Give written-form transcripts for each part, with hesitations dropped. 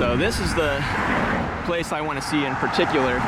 So this is the place I want to see in particular.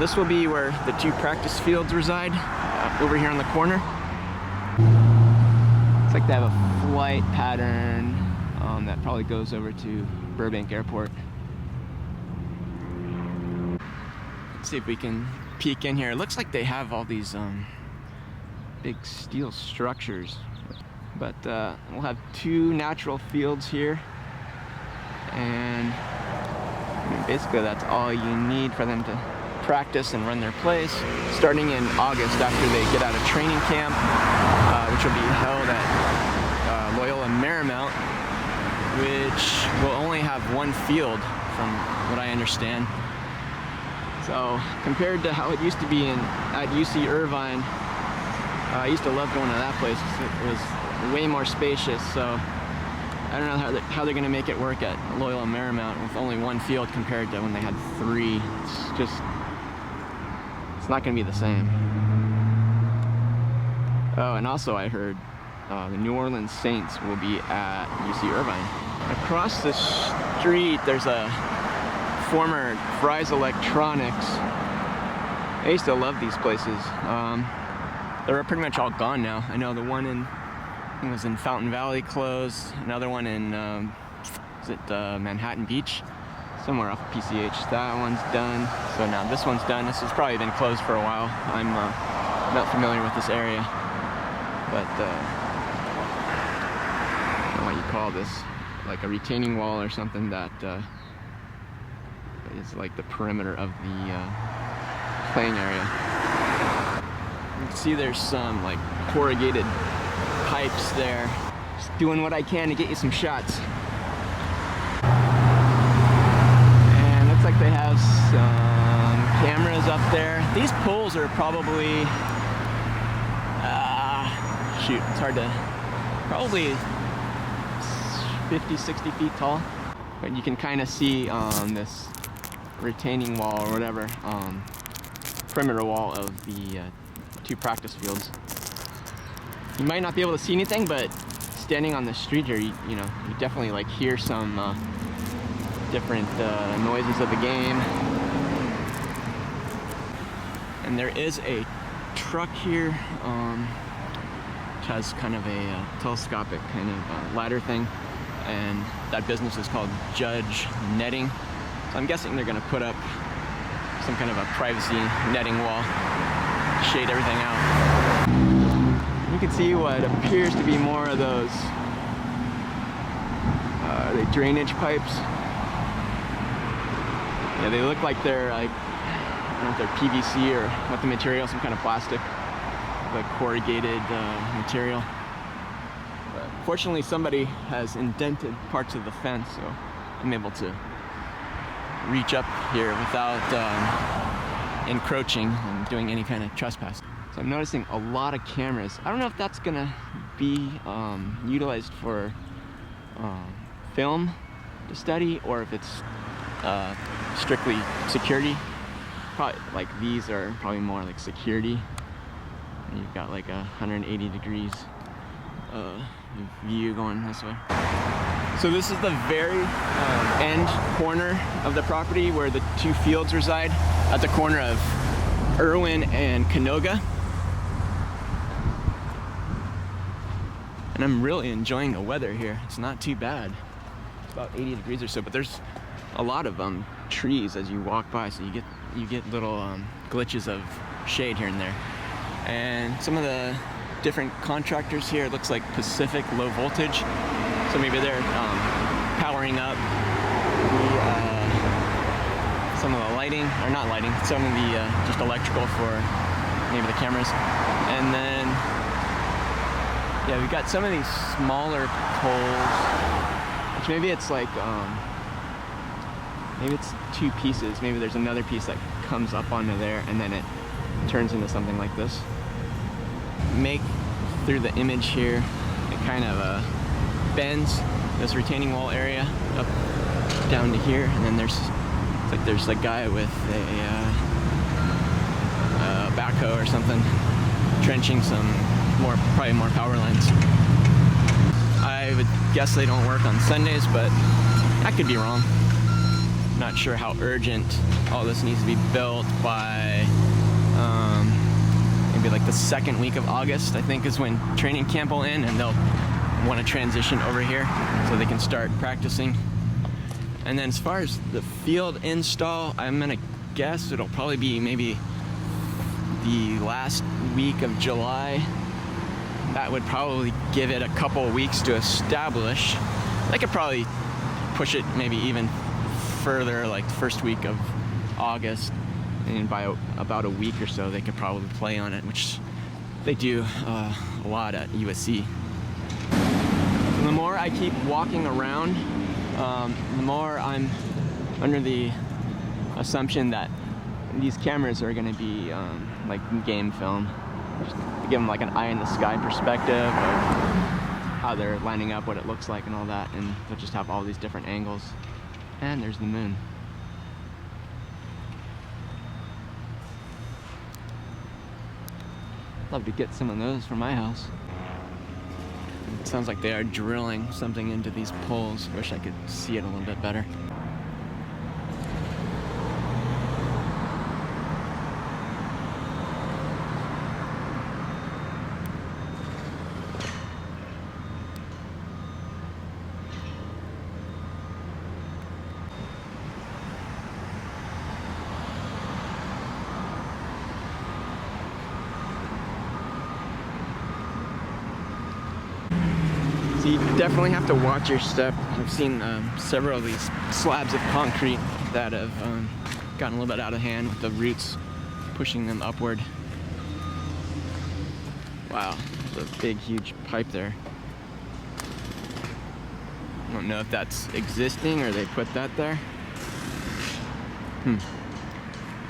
This will be where the 2 practice fields reside, over here on the corner. Looks like they have a flight pattern that probably goes over to Burbank Airport. Let's see if we can peek in here. It looks like they have all these big steel structures, but we'll have 2 natural fields here, and I mean, basically that's all you need for them to practice and run their plays, starting in August after they get out of training camp, which will be held at Loyola Marymount, which will only have 1 field from what I understand. So compared to how it used to be at UC Irvine, I used to love going to that place because it was way more spacious. So I don't know how they're going to make it work at Loyola Marymount with only 1 field compared to when they had 3. It's not going to be the same. Oh, and also I heard the New Orleans Saints will be at UC Irvine. Across the street, there's a former Fry's Electronics. I used to love these places. They're pretty much all gone now. I know the one in Fountain Valley closed. Another one in Manhattan Beach, somewhere off of PCH. That one's done. So now this one's done. This has probably been closed for a while. I'm not familiar with this area, but I don't know what you call this, like a retaining wall or something that is like the perimeter of the playing area. You can see there's some like corrugated pipes there. Just doing what I can to get you some shots. And looks like they have some cameras up there. These poles are probably, shoot, it's hard to, probably 50, 60 feet tall. But you can kind of see this retaining wall or whatever, perimeter wall of the 2 practice fields. You might not be able to see anything, but standing on the street here, you definitely like hear some different noises of the game. And there is a truck here, which has kind of a telescopic kind of ladder thing, and that business is called Judge Netting. So I'm guessing they're going to put up some kind of a privacy netting wall to shade everything out. You can see what appears to be more of those are they drainage pipes? Yeah, they look like they're like, I don't know if they're PVC or what the material, some kind of plastic, like corrugated material. But fortunately, somebody has indented parts of the fence, so I'm able to reach up here without encroaching and doing any kind of trespass. So I'm noticing a lot of cameras. I don't know if that's gonna be utilized for film to study, or if it's strictly security. Probably like these are probably more like security. And you've got like 180 degrees view going this way. So this is the very end corner of the property where the 2 fields reside, at the corner of Irwin and Canoga. And I'm really enjoying the weather here. It's not too bad. It's about 80 degrees or so, but there's a lot of trees as you walk by, so you get little glitches of shade here and there. And some of the different contractors here, it looks like Pacific Low Voltage, so maybe they're powering up some of the lighting, or not lighting, some of the just electrical for maybe the cameras. And then yeah, we've got some of these smaller poles, which maybe it's like maybe it's 2 pieces. Maybe there's another piece that comes up onto there and then it turns into something like this. Make through the image here, it kind of bends this retaining wall area up down to here, and then there's a guy with a backhoe or something trenching some probably more power lines. I would guess they don't work on Sundays, but I could be wrong. Not sure how urgent all this needs to be built by maybe like the second week of August, I think, is when training camp will end, and they'll want to transition over here so they can start practicing. And then as far as the field install, I'm gonna guess it'll probably be maybe the last week of July. That would probably give it a couple weeks to establish. They could probably push it maybe even further, like the first week of August, and by about a week or so they could probably play on it, which they do a lot at USC. So the more I keep walking around, the more I'm under the assumption that these cameras are going to be like game film, just to give them like an eye in the sky perspective of how they're lining up, what it looks like and all that, and they'll just have all these different angles. And there's the moon. Love to get some of those for my house. It sounds like they are drilling something into these poles. Wish I could see it a little bit better. So you definitely have to watch your step. I've seen several of these slabs of concrete that have gotten a little bit out of hand with the roots pushing them upward. Wow, there's a big, huge pipe there. I don't know if that's existing or they put that there.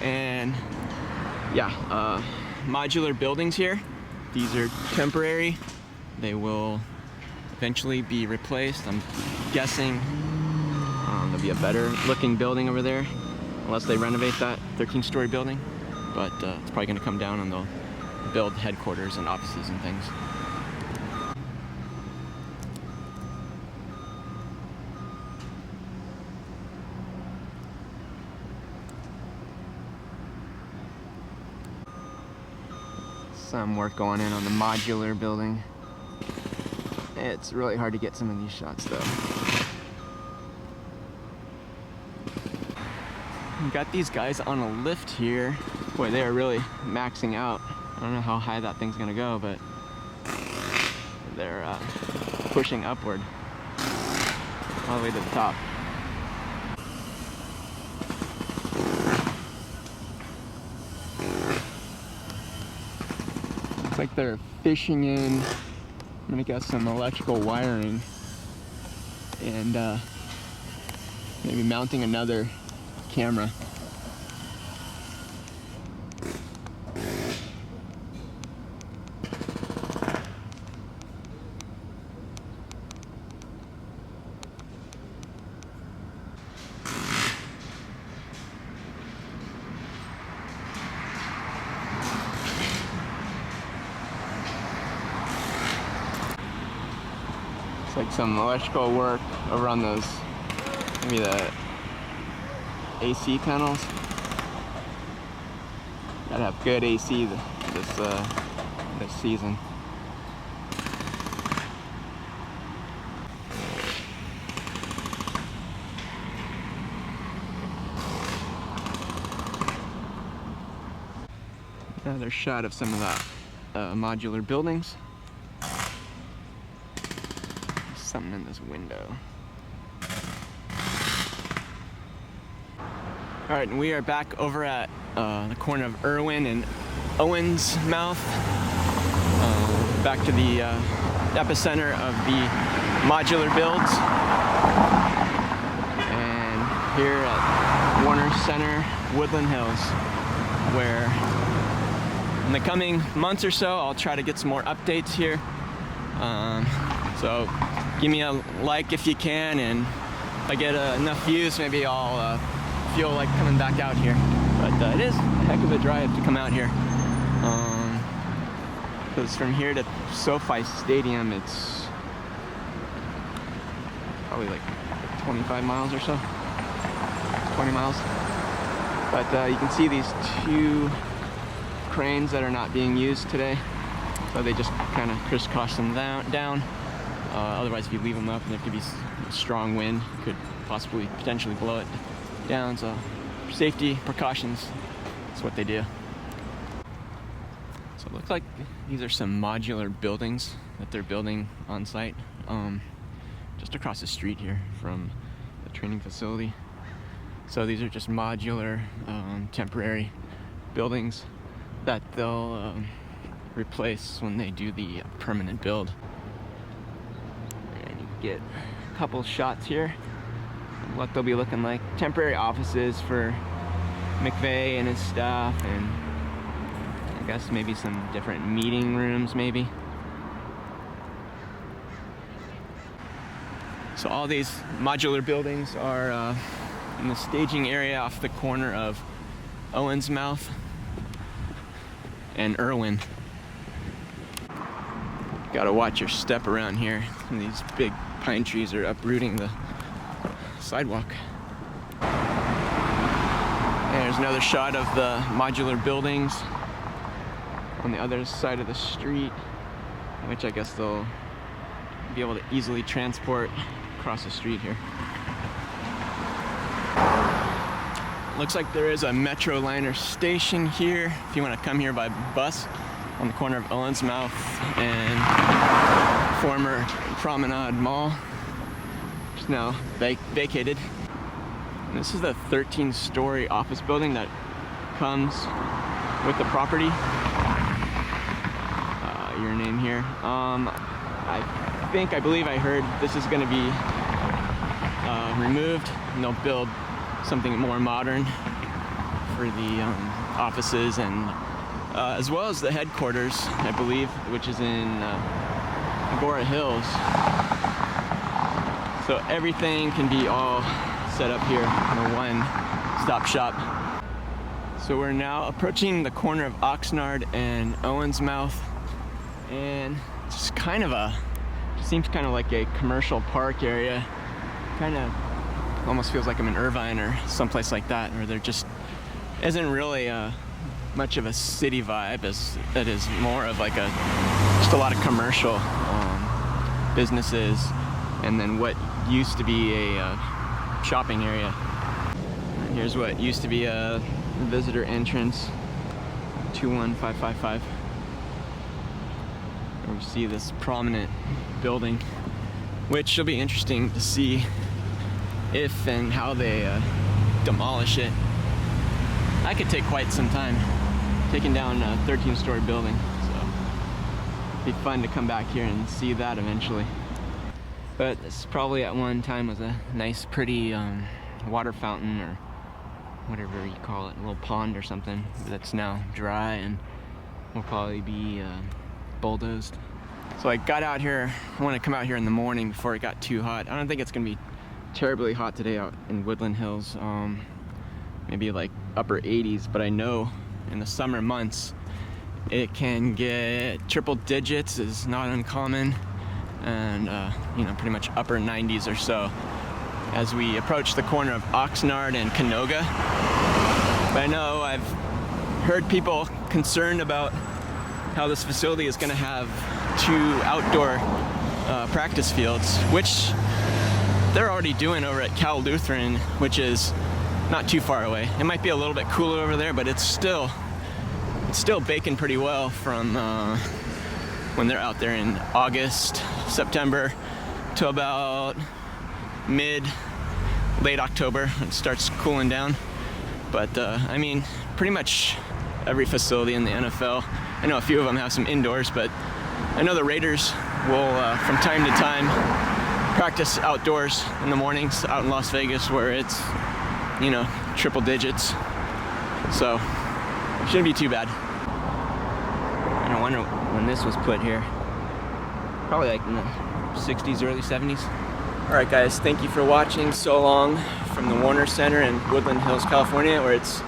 And yeah, modular buildings here. These are temporary. They will eventually be replaced. I'm guessing there'll be a better looking building over there, unless they renovate that 13-story building. But it's probably going to come down and they'll build headquarters and offices and things. Some work going in on the modular building. It's really hard to get some of these shots though. We've got these guys on a lift here. Boy, they are really maxing out. I don't know how high that thing's gonna go, but they're pushing upward all the way to the top. Looks like they're fishing in, I'm gonna guess, some electrical wiring and maybe mounting another camera. It's like some electrical work over on those, maybe the AC panels. Gotta have good AC this season. Another shot of some of that modular buildings. Something in this window. All right, and we are back over at the corner of Irwin and Owens Mouth, back to the epicenter of the modular builds, and here at Warner Center, Woodland Hills, where in the coming months or so I'll try to get some more updates here. So give me a like if you can, and if I get enough views, maybe I'll feel like coming back out here. But it is a heck of a drive to come out here. Because from here to SoFi Stadium, it's probably like 25 miles or so, 20 miles. But you can see these two cranes that are not being used today. So they just kind of crisscross them down. Otherwise, if you leave them up, there could be a strong wind, could possibly potentially blow it down. So safety precautions, that's what they do. So it looks like these are some modular buildings that they're building on site, just across the street here from the training facility. So these are just modular, temporary buildings that they'll replace when they do the permanent build. And you get a couple shots here of what they'll be looking like. Temporary offices for McVeigh and his staff, and I guess maybe some different meeting rooms maybe. So all these modular buildings are in the staging area off the corner of Owens Mouth and Irwin. Gotta watch your step around here. These big pine trees are uprooting the sidewalk. And there's another shot of the modular buildings on the other side of the street, which I guess they'll be able to easily transport across the street here. Looks like there is a Metro Liner station here if you want to come here by bus, on the corner of Owens Mouth and former Promenade Mall, which is now vacated. And this is the 13-story office building that comes with the property. Your name here. I believe I heard this is going to be removed, and they'll build something more modern for the offices, and as well as the headquarters, I believe, which is in Woodland Hills. So everything can be all set up here in a one-stop shop. So we're now approaching the corner of Oxnard and Owens Mouth, and it's kind of seems kind of like a commercial park area. Kind of almost feels like I'm in Irvine or someplace like that, where there just isn't really much of a city vibe, as it is more of like just a lot of commercial businesses, and then what used to be a shopping area. And here's what used to be a visitor entrance, 21555. We see this prominent building, which will be interesting to see if and how they demolish it. That could take quite some time, taking down a 13-story building, so it'd be fun to come back here and see that eventually. But this probably at one time was a nice, pretty water fountain, or whatever you call it, a little pond or something, that's now dry and will probably be bulldozed. So I got out here, I want to come out here in the morning before it got too hot. I don't think it's going to be terribly hot today out in Woodland Hills, maybe like upper 80s, but I know in the summer months it can get triple digits, is not uncommon, and you know, pretty much upper 90s or so as we approach the corner of Oxnard and Canoga. But I know I've heard people concerned about how this facility is going to have 2 outdoor practice fields, which they're already doing over at Cal Lutheran, which is not too far away. It might be a little bit cooler over there, but it's still baking pretty well from when they're out there in August, September, to about late October. It starts cooling down. But I mean, pretty much every facility in the NFL, I know a few of them have some indoors, but I know the Raiders will, from time to time, practice outdoors in the mornings out in Las Vegas, where it's, you know, triple digits. So it shouldn't be too bad. I wonder when this was put here. Probably like in the 60s, early 70s. Alright guys, thank you for watching so long from the Warner Center in Woodland Hills, California, where it's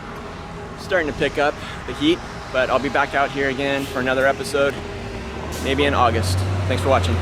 starting to pick up the heat. But I'll be back out here again for another episode, maybe in August. Thanks for watching.